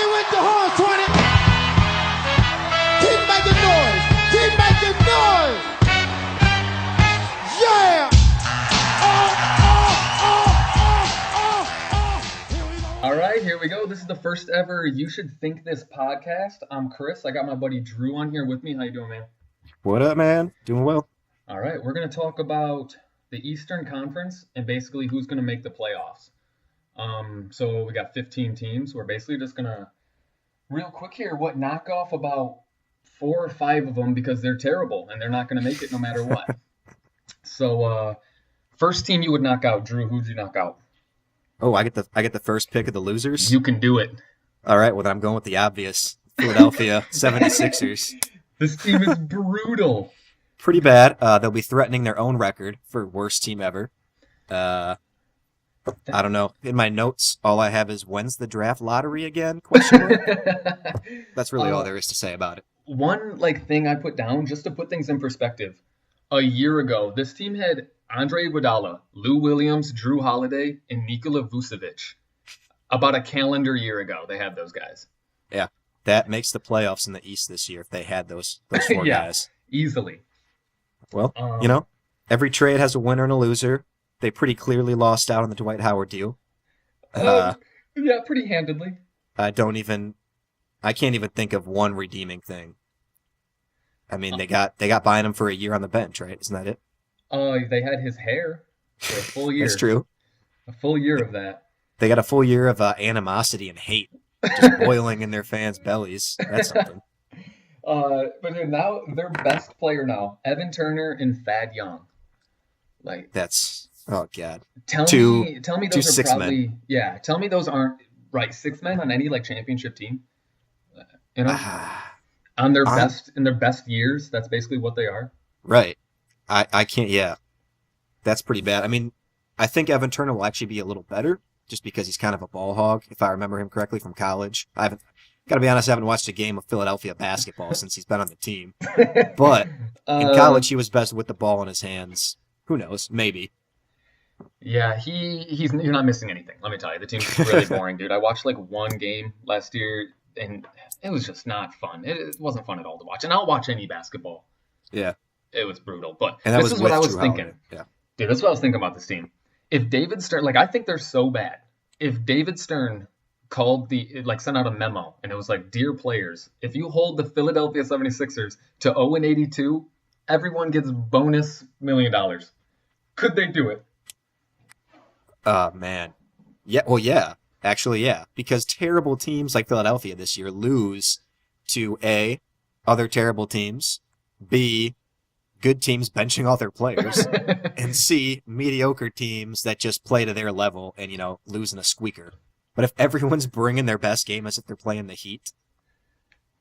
me with the horns, 20. Keep making noise. Keep making noise. Yeah. All right, here we go. This is the first ever You Should Think This podcast. I'm Chris. I got my buddy Drew on here with me. How you doing, man? What up, man? Doing well. All right, we're going to talk about the Eastern Conference and basically who's going to make the playoffs. So we got 15 teams. We're basically just going to, real quick here, knock off about 4 or 5 of them because they're terrible and they're not going to make it no matter what. So first team you would knock out, Drew, who'd you knock out? Oh, I get the first pick of the losers? You can do it. All right, well, then I'm going with the obvious. Philadelphia 76ers. This team is brutal. Pretty bad. They'll be threatening their own record for worst team ever. I don't know. In my notes, all I have is when's the draft lottery again? Question mark. That's really all there is to say about it. One thing I put down just to put things in perspective. A year ago, this team had Andre Iguodala, Lou Williams, Drew Holiday, and Nikola Vucevic. About a calendar year ago, they had those guys. Yeah, that makes the playoffs in the East this year if they had those 4 yeah, guys. Easily. Well, every trade has a winner and a loser. They pretty clearly lost out on the Dwight Howard deal. Yeah, pretty handedly. I can't even think of one redeeming thing. I mean, they got buying him for a year on the bench, right? Isn't that it? They had his hair for a full year. That's true. A full year of that. They got a full year of animosity and hate just boiling in their fans' bellies. That's something. But now their best player now, Evan Turner and Thad Young. That's oh god. Tell me those are probably men. Yeah. Tell me those aren't right 6 men on any championship team. On their best in their best years, that's basically what they are. Right. I can't. Yeah, that's pretty bad. I mean, I think Evan Turner will actually be a little better just because he's kind of a ball hog, if I remember him correctly from college. Got to be honest, I haven't watched a game of Philadelphia basketball since he's been on the team. But in college, he was best with the ball in his hands. Who knows? Maybe. Yeah, you're not missing anything. Let me tell you, the team's really boring, dude. I watched one game last year, and it was just not fun. It wasn't fun at all to watch. And I'll watch any basketball. Yeah. It was brutal. But this is what I was thinking. Yeah. Dude, that's what I was thinking about this team. If David Stern, I think they're so bad. If David Stern called sent out a memo, and it was dear players, if you hold the Philadelphia 76ers to 0-82, everyone gets bonus $1 million. Could they do it? Man. Yeah, well, yeah. Actually, yeah. Because terrible teams like Philadelphia this year lose to A, other terrible teams, B, good teams benching all their players, and C, mediocre teams that just play to their level and, lose in a squeaker. But if everyone's bringing their best game as if they're playing the Heat,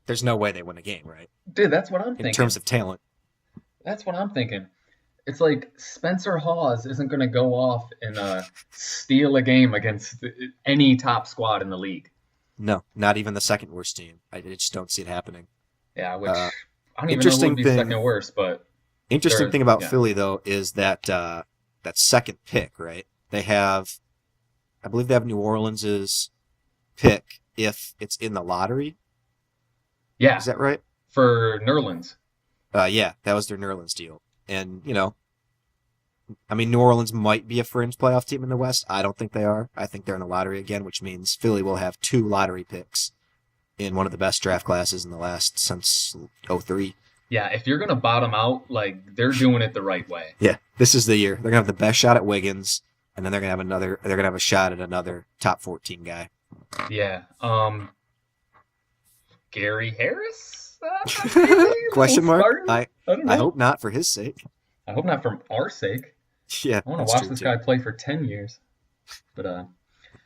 there's no way they win a game, right? Dude, that's what I'm thinking. In terms of talent. That's what I'm thinking. It's Spencer Hawes isn't going to go off and steal a game against any top squad in the league. No, not even the second worst team. I just don't see it happening. Yeah, which I don't even know who would be second worst, but... Interesting thing about Philly, though, is that that second pick, right? I believe they have New Orleans' pick if it's in the lottery. Yeah. Is that right? For Nerlens. Yeah, that was their Nerlens deal. And, New Orleans might be a fringe playoff team in the West. I don't think they are. I think they're in the lottery again, which means Philly will have 2 lottery picks in one of the best draft classes in the last since 2003. Yeah, if you're going to bottom out, they're doing it the right way. Yeah, this is the year. They're going to have the best shot at Wiggins, and then they're going to have a shot at another top 14 guy. Yeah. Gary Harris? Question mark? I hope not for his sake. I hope not for our sake. Yeah, I want to watch this guy play for 10 years. But all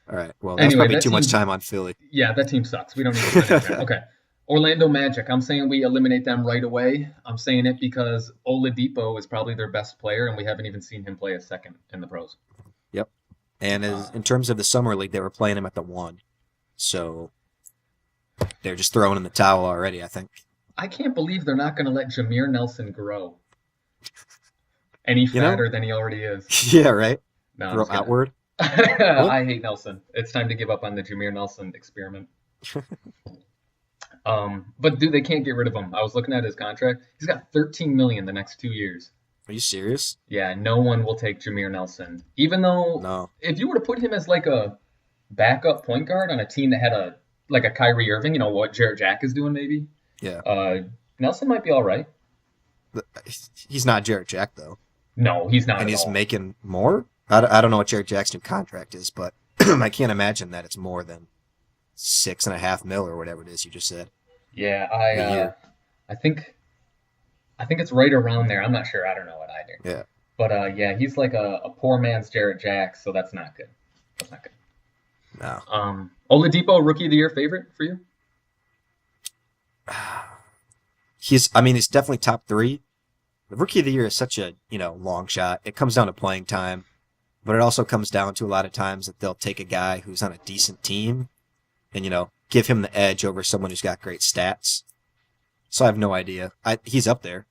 right. Well, that's probably too much time on Philly. Yeah, that team sucks. We don't need to spend it. Okay. Orlando Magic. I'm saying we eliminate them right away. I'm saying it because Oladipo is probably their best player, and we haven't even seen him play a second in the pros. Yep. And in terms of the summer league, they were playing him at the 1. So they're just throwing in the towel already, I think. I can't believe they're not going to let Jameer Nelson grow any fatter than he already is. Yeah, right? No, grow outward. I hate Nelson. It's time to give up on the Jameer Nelson experiment. But dude, they can't get rid of him. I was looking at his contract. He's got 13 million the next 2 years. Are you serious? Yeah, no one will take Jameer Nelson. Even though, No. if you were to put him as like a backup point guard on a team that had a Kyrie Irving, you know what Jarrett Jack is doing, maybe. Yeah. Nelson might be all right. He's not Jarrett Jack though, No, he's not. and at he's all. making more. I don't know what Jarrett Jack's new contract is, but I can't imagine that it's more than 6.5 mil or whatever it is you just said. Yeah, a year. I think it's right around there. I'm not sure. I don't know it either. Yeah. But yeah, he's like a poor man's Jarrett Jack, so that's not good. That's not good. No. Oladipo, rookie of the year favorite for you? He's definitely top 3. The rookie of the year is such a, long shot. It comes down to playing time, but it also comes down to a lot of times that they'll take a guy who's on a decent team and, give him the edge over someone who's got great stats. So I have no idea. He's up there.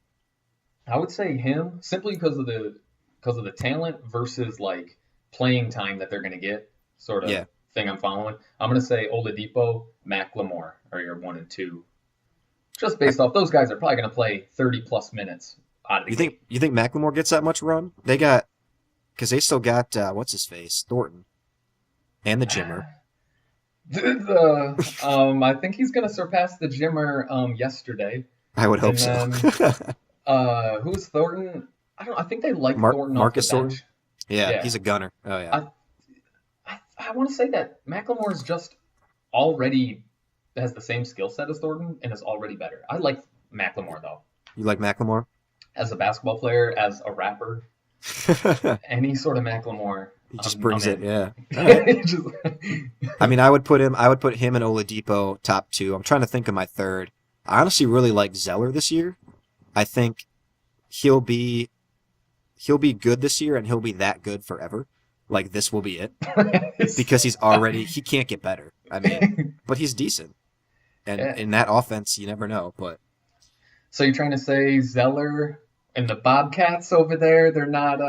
I would say him simply because of the talent versus like playing time that they're going to get, sort of thing I'm following. I'm going to say Oladipo, Macklemore are your 1 and 2. Just based off those guys are probably going to play 30 plus minutes out of the game. You think Macklemore gets that much run? Because they still got what's his face, Thornton, and the Jimmer. I think he's going to surpass the Jimmer yesterday. I would hope And so. Who's Thornton? I think they like Thornton Marcus off the bench. Thornton. Yeah, Yeah. he's a gunner. Oh yeah. I want to say that Macklemore is just already has the same skill set as Thornton and is already better. I like Macklemore though. You like Macklemore? As a basketball player, as a rapper, any sort of Macklemore. He just brings it. in. Yeah. All right. Just- I would put him and Oladipo top 2. I'm trying to think of my third. I honestly really like Zeller this year. I think he'll be good this year, and he'll be that good forever. Like this will be it because he can't get better. I mean, but he's decent, and Yeah. in that offense, you never know. But So you're trying to say Zeller and the Bobcats over there, they're not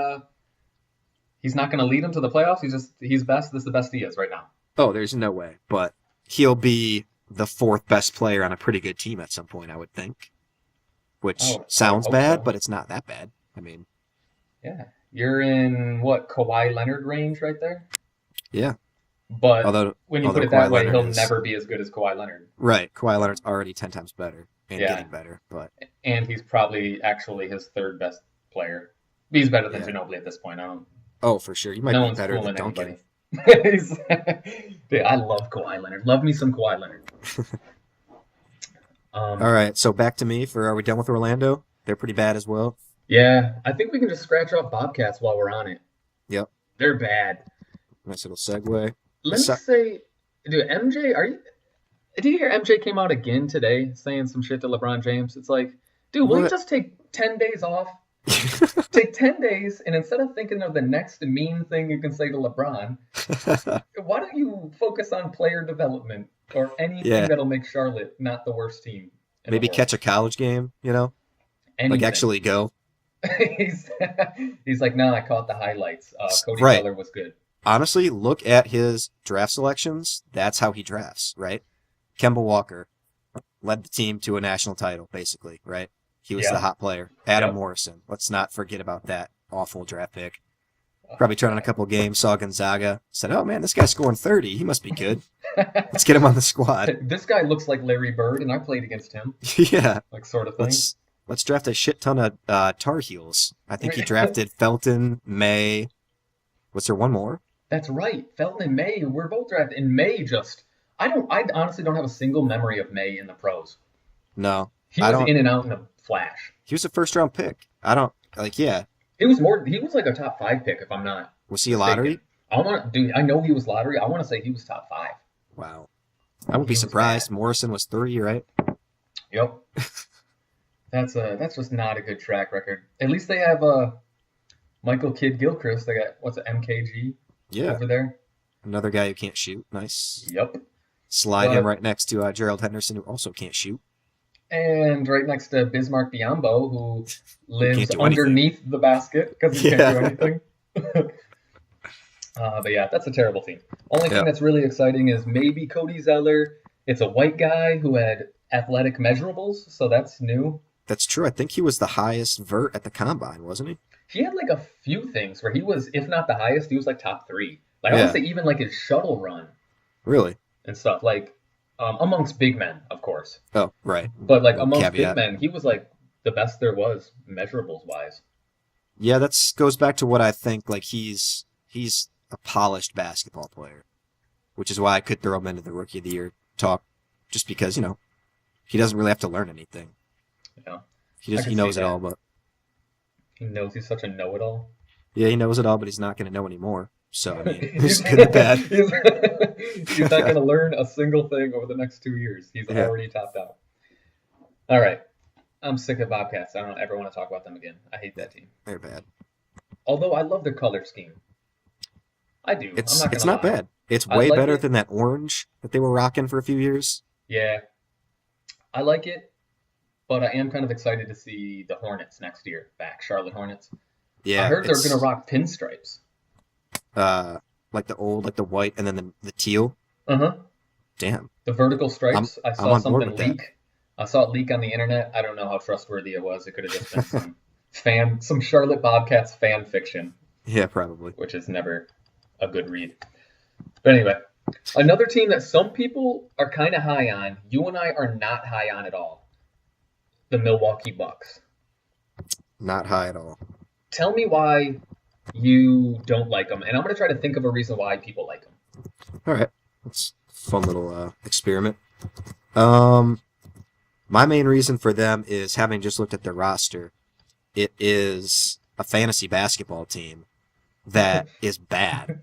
he's not going to lead them to the playoffs. He's best. This is the best he is right now. there's no way. But he'll be the 4th best player on a pretty good team at some point, I would think. Which Oh, I sounds hope bad, so. but it's not that bad. I mean, Yeah. You're in what, Kawhi Leonard range right there? yeah. But Although when you put it Kawhi that way, Leonard he'll is- never be as good as Kawhi Leonard. Right, Kawhi Leonard's already 10 times better and Yeah. getting better. But And he's probably actually his 3rd best player. He's better than Yeah. Ginobili at this point. for sure, you might No be one's better than fooling Duncan. anybody. Dude, I love Kawhi Leonard. Love me some Kawhi Leonard. All right, so back to me for are we done with Orlando? They're pretty bad as well. Yeah, I think we can just scratch off Bobcats while we're on it. Yep. They're bad. Nice little segue. Let me So- say, dude, MJ, did you hear MJ came out again today saying some shit to LeBron James? It's like, dude, will you What? just take 10 days off? Take 10 days, and instead of thinking of the next mean thing you can say to LeBron, why don't you focus on player development or anything Yeah. that'll make Charlotte not the worst team? in the Maybe world? catch a college game, like Anything. actually go. he's like, no, I caught the highlights. Cody Right. Zeller was good. Honestly, look at his draft selections. That's how he drafts, right? Kemba Walker led the team to a national title, basically, right? He was Yeah. the hot player. Adam Yep. Morrison. Let's not forget about that awful draft pick. Probably turned on a couple games, saw Gonzaga, said, oh man, this guy's scoring 30. He must be good. Let's get him on the squad. This guy looks like Larry Bird, and I played against him, Yeah. like sort of thing. Let's draft a shit ton of Tar Heels. I think he drafted Felton, May. Was there one more? That's right. Felton and May, we're both drafted. And May I honestly don't have a single memory of May in the pros. No. He I was don't- in and out in a flash. He was a first round pick. I don't yeah. He was like a top 5 pick, if I'm not Was he a lottery? mistaken. I know he was lottery. I want to say he was top 5. Wow. I wouldn't be He was surprised. Morrison was 3, right? Yep. That's just not a good track record. At least they have Michael Kidd Gilchrist. They got what's it, MKG Yeah. over there. Another guy who can't shoot. Nice. Yep. Slide But- him right next to Gerald Henderson, who also can't shoot. And right next to Bismarck Biombo, who lives do anything. underneath the basket because he Yeah. can't do anything. But yeah, that's a terrible team. Only thing Yeah. that's really exciting is maybe Cody Zeller It's a white guy who had athletic measurables, so that's new. That's true. I think he was the highest vert at the combine, wasn't he? He had like a few things where he was, if not the highest, he was like top three. Like I Yeah. want to say even like his shuttle run Really? and stuff. Like amongst big men, of course, Oh, right. but like Little amongst big caveat. men, he was like the best there was measurables wise. Yeah, that's goes back to what I think. Like he's a polished basketball player, which is why I could throw him into the rookie of the year talk, just because he doesn't really have to learn anything. Yeah, He I can he knows see it that. all, but He knows he's such a know-it-all. yeah, he knows it all, but he's not going to know anymore. So I mean, it's good and bad. He's not going to learn a single thing over the next 2 years. He's Yeah. already topped out. All right. I'm sick of Bobcats. I don't ever want to talk about them again. I hate that team. They're bad. Although I love their color scheme. I do. It's I'm not it's gonna not lie. bad. It's I way like better it. than that orange that they were rocking for a few years. Yeah. I like it, but I am kind of excited to see the Hornets next year back, Charlotte Hornets. Yeah, I heard they're it's going to rock pinstripes. like the old, like the white and then the teal. Uh-huh. Damn. The vertical stripes. I I'm saw on board something with that. leak. I saw it leak on the internet. I don't know how trustworthy it was. It could have just been some Charlotte Bobcats fan fiction, Yeah, probably. which is never a good read. But anyway, another team that some people are kind of high on, you and I are not high on at all. The Milwaukee Bucks. Not high at all. Tell me why you don't like them, and I'm going to try to think of a reason why people like them. All right, that's a fun little experiment. My main reason for them is having just looked at their roster. It is a fantasy basketball team that is bad.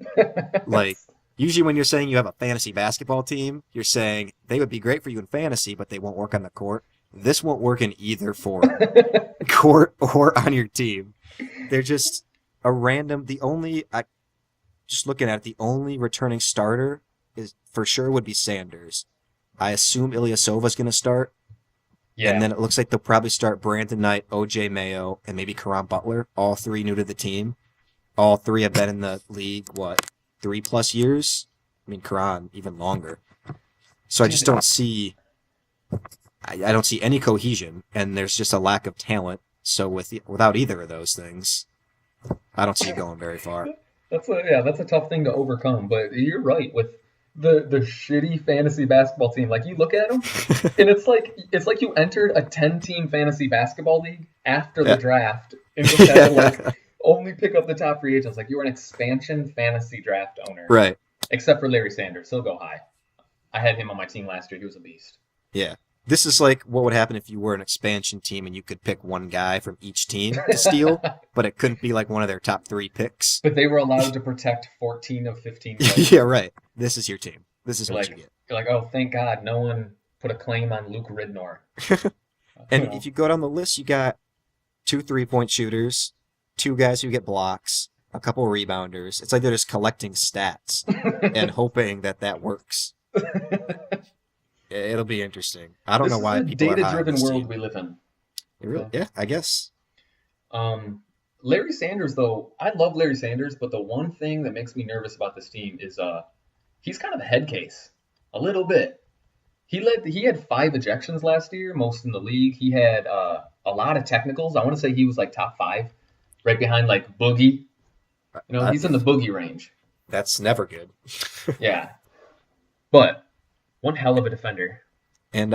Like, usually when you're saying you have a fantasy basketball team, you're saying they would be great for you in fantasy, but they won't work on the court. This won't work in either form, court or on your team. They're just a random. Just looking at it, the only returning starter is for sure would be Sanders. I assume Ilyasova's going to start. Yeah. And then it looks like they'll probably start Brandon Knight, OJ Mayo, and maybe Karan Butler, all three new to the team. All three have been in the league, 3+ years? I mean, Karan, even longer. So I just don't see... I don't see any cohesion, and there's just a lack of talent. So without either of those things, I don't see it going very far. That's a tough thing to overcome, but you're right with the shitty fantasy basketball team. Like you look at them, and it's like you entered a 10-team fantasy basketball league after the Yeah. draft and just had to like only pick up the top free agents. Like you were an expansion fantasy draft owner, Right. except for Larry Sanders. He'll go high. I had him on my team last year. He was a beast. Yeah. This is like what would happen if you were an expansion team and you could pick one guy from each team to steal, but it couldn't be like one of their top 3 picks. But they were allowed to protect 14 of 15 players. Yeah, right. This is your team. This is what you get. You're like, oh, thank God, no one put a claim on Luke Ridnor. And You know. if you go down the list, you got 2 3-point shooters, 2 guys who get blocks, a couple rebounders. It's like they're just collecting stats and hoping that works. It'll be interesting. I don't know why This is people the are high on data-driven this world team. we live in. Yeah, I guess. Larry Sanders, though, I love Larry Sanders, but the one thing that makes me nervous about this team is he's kind of a head case, a little bit. He had 5 ejections last year, most in the league. He had a lot of technicals. I want to say he was like top 5, right behind like Boogie. You know, he's in the Boogie range. That's never good. Yeah, but one hell of a defender. And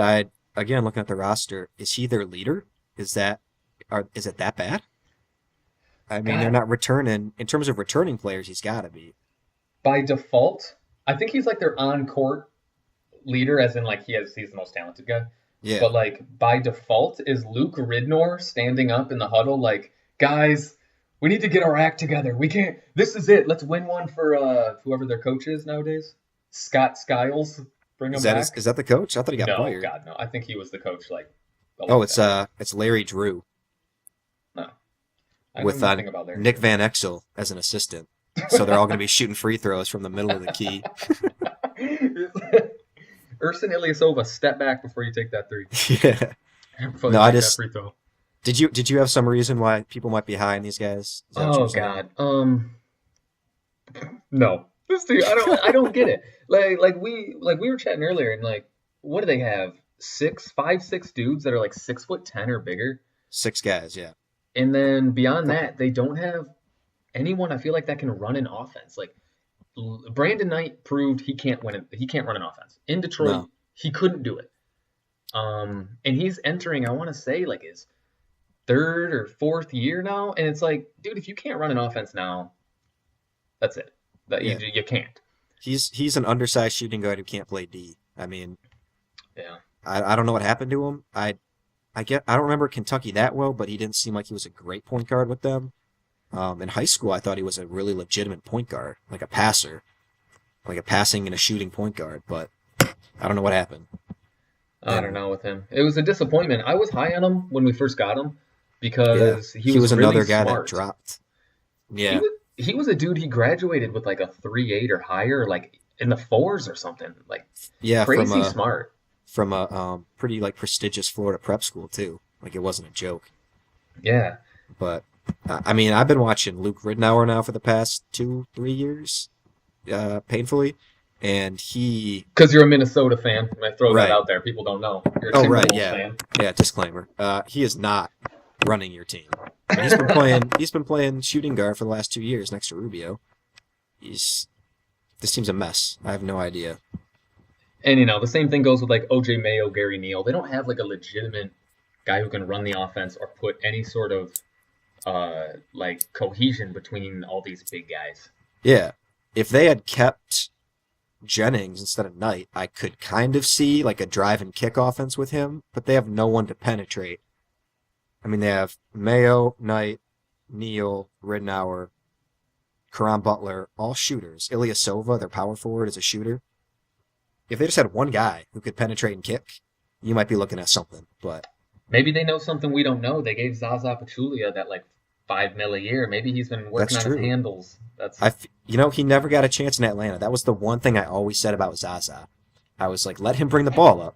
again, looking at the roster, is he their leader? Is it that bad? I mean, God. they're not returning. In terms of returning players, he's got to be. By default, I think he's like their on-court leader, as in like he's the most talented guy. Yeah. But like by default, is Luke Ridnor standing up in the huddle like, guys, we need to get our act together. We can't. This is it. Let's win one for whoever their coach is nowadays. Scott Skiles, bring him Is back. that the coach? I thought he got No, fired. God, no. I think he was the coach. Like, a Oh, long time. it's Larry Drew No. I with know nothing about Larry. Nick Van Exel as an assistant. So they're all going to be shooting free throws from the middle of the key. Ersan Ilyasova, step back before you take that 3. Yeah. Before No, you I take just- that free throw. Did you have some reason why people might be high on these guys? Is that what Oh you're saying? God. No. This dude, I don't get it. Like we were chatting earlier, and like what do they have? 6 dudes that are like 6'10" or bigger. 6 guys, yeah. And then beyond that, they don't have anyone I feel like that can run an offense. Like Brandon Knight proved he can't win it. He can't run an offense. In Detroit, No. he couldn't do it. And he's entering, I want to say, like his third or fourth year now. And it's like, dude, if you can't run an offense now, that's it. That Yeah. you can't. He's an undersized shooting guard who can't play D. I mean, Yeah. I don't know what happened to him. I don't remember Kentucky that well, but he didn't seem like he was a great point guard with them. In high school, I thought he was a really legitimate point guard, like a passer, like a passing and a shooting point guard. But I don't know what happened. I don't know with him. It was a disappointment. I was high on him when we first got him because Yeah, he was really another guy smart. that dropped. He Yeah, was, he was a dude. He graduated with like a 3.8 or higher, like in the fours or something. Like yeah, crazy smart. from a pretty like prestigious Florida prep school too. Like it wasn't a joke. Yeah. But I mean, I've been watching Luke Ridnour now for the past 2-3 years, painfully, and he. Because you're a Minnesota fan. I throw Right. that out there. People don't know. You're a Oh Timberwolves right, yeah, fan. yeah. Disclaimer: he is not running your team. And he's been playing. He's been playing shooting guard for the last 2 years next to Rubio. This team's a mess. I have no idea. And the same thing goes with like OJ Mayo, Gary Neal. They don't have like a legitimate guy who can run the offense or put any sort of like cohesion between all these big guys. Yeah, if they had kept Jennings instead of Knight, I could kind of see like a drive and kick offense with him, but they have no one to penetrate. I mean, they have Mayo, Knight, Neal, Ridnour, Caron Butler, all shooters. Ilyasova, their power forward, is a shooter. If they just had one guy who could penetrate and kick, you might be looking at something. But Maybe they know something we don't know. They gave Zaza Pachulia that like $5 million a year. Maybe he's been working That's on true. his handles. That's he never got a chance in Atlanta. That was the one thing I always said about Zaza. I was like, let him bring the ball up.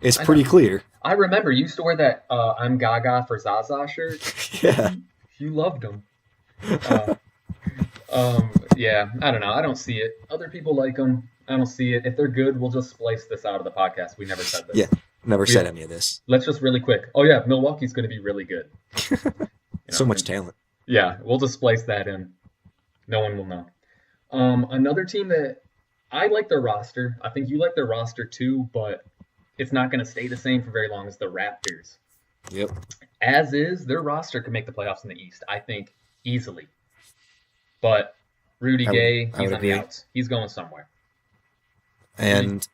It's I pretty know. clear. I remember you used to wear that I'm Gaga for Zaza shirt. Yeah. You loved him. Uh, yeah, I don't know. I don't see it. Other people like them. I don't see it. If they're good, we'll just splice this out of the podcast. We never said this. Yeah. Never said any of this. Let's just really quick. Oh yeah, Milwaukee's going to be really good. So much talent. Yeah, we'll just splice that in. No one will know. Another team that I like their roster. I think you like their roster too, but it's not going to stay the same for very long as the Raptors. Yep. As is, their roster could make the playoffs in the East, I think, easily. But Rudy Gay, I he's would on the agree. outs. He's going somewhere. And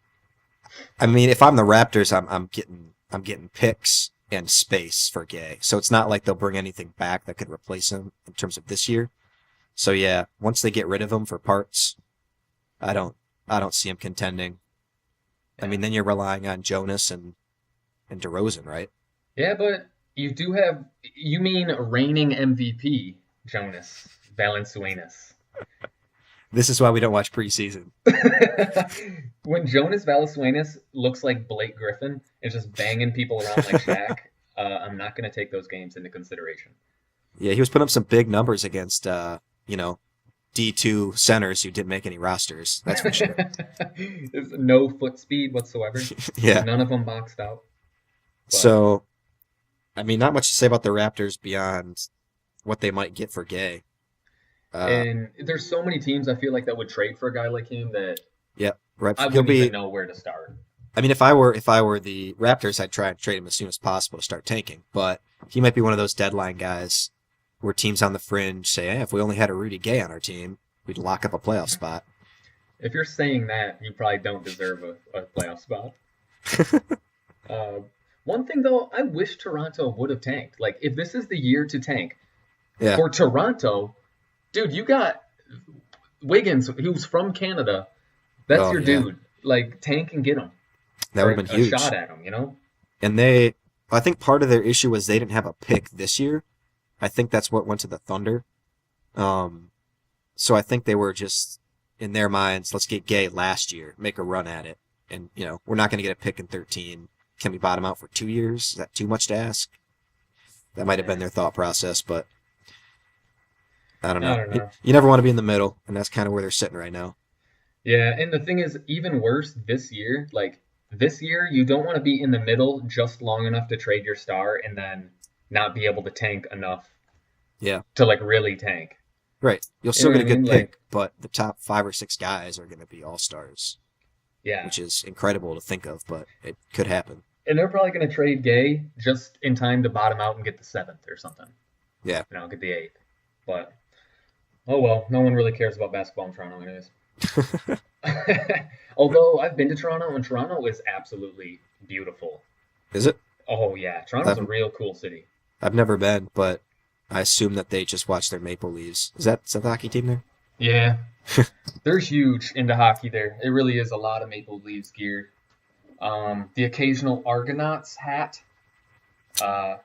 I mean, if I'm the Raptors, I'm getting picks and space for Gay. So it's not like they'll bring anything back that could replace him in terms of this year. So yeah, once they get rid of him for parts, I don't see him contending. I mean, then you're relying on Jonas and DeRozan, right? Yeah, but you do have, you mean reigning MVP, Jonas Valanciunas. This is why we don't watch preseason. When Jonas Valanciunas looks like Blake Griffin and just banging people around like Shaq, I'm not going to take those games into consideration. Yeah, he was putting up some big numbers against, D2 centers who didn't make any rosters. That's for sure. There's no foot speed whatsoever. Yeah. None of them boxed out. But So, I mean, not much to say about the Raptors beyond what they might get for Gay. and there's so many teams I feel like that would trade for a guy like him that Yeah, right. I He'll wouldn't even be. know where to start. I mean, if I were the Raptors, I'd try and trade him as soon as possible to start tanking. But he might be one of those deadline guys where teams on the fringe say, "Hey, if we only had a Rudy Gay on our team, we'd lock up a playoff spot." If you're saying that, you probably don't deserve a playoff spot. One thing though, I wish Toronto would have tanked. Like, if this is the year to tank Yeah, for Toronto, dude, you got Wiggins, who's from Canada. That's Oh, your yeah. dude. Like, tank and get him. that would have been huge. A shot at him, you know? And I think part of their issue was they didn't have a pick this year. I think that's what went to the Thunder. So I think they were just in their minds, let's get Gay last year, make a run at it, and we're not going to get a pick in 13. Can we bottom out for 2 years? Is that too much to ask? That might have been their thought process, but I don't know. I don't know. You never want to be in the middle, and that's kind of where they're sitting right now. Yeah, and the thing is, even worse this year, like, this year you don't want to be in the middle just long enough to trade your star and then not be able to tank enough Yeah. to like really tank. Right. You'll You still know get a what I good mean? pick, Like, but the top 5 or 6 guys are going to be all-stars, yeah. which is incredible to think of, but it could happen. And they're probably going to trade Gay just in time to bottom out and get the 7th or something. Yeah. Get the 8th. But, oh well, no one really cares about basketball in Toronto anyways. Although I've been to Toronto, and Toronto is absolutely beautiful. Is it? Oh yeah, Toronto's a real cool city. I've never been, but I assume that they just watch their Maple Leafs. Is that the hockey team there? Yeah. They're huge into hockey there. It really is a lot of Maple Leafs gear. The occasional Argonauts hat. I'm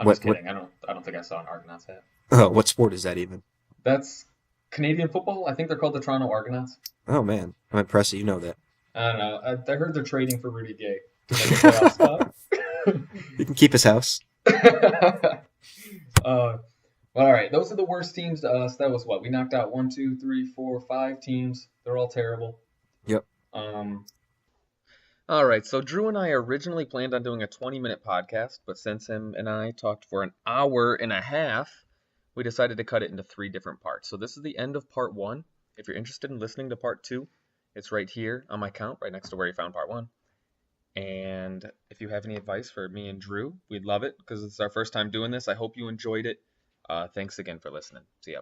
just kidding. I don't think I saw an Argonauts hat. Oh, what sport is that even? That's Canadian football. I think they're called the Toronto Argonauts. Oh man, I'm impressed that you know that. I don't know. I heard they're trading for Rudy Gay to make a playoff spot. You can keep his house. Well, all right. Those are the worst teams to us. That was what we knocked out 1, 2, 3, 4, 5 teams. They're all terrible. Yep. All right. So Drew and I originally planned on doing a 20-minute podcast, but since him and I talked for an hour and a half, we decided to cut it into 3 different parts. So this is the end of part 1. If you're interested in listening to part 2, it's right here on my count, right next to where you found part 1. And if you have any advice for me and Drew, we'd love it because it's our first time doing this. I hope you enjoyed it. Thanks again for listening. See ya.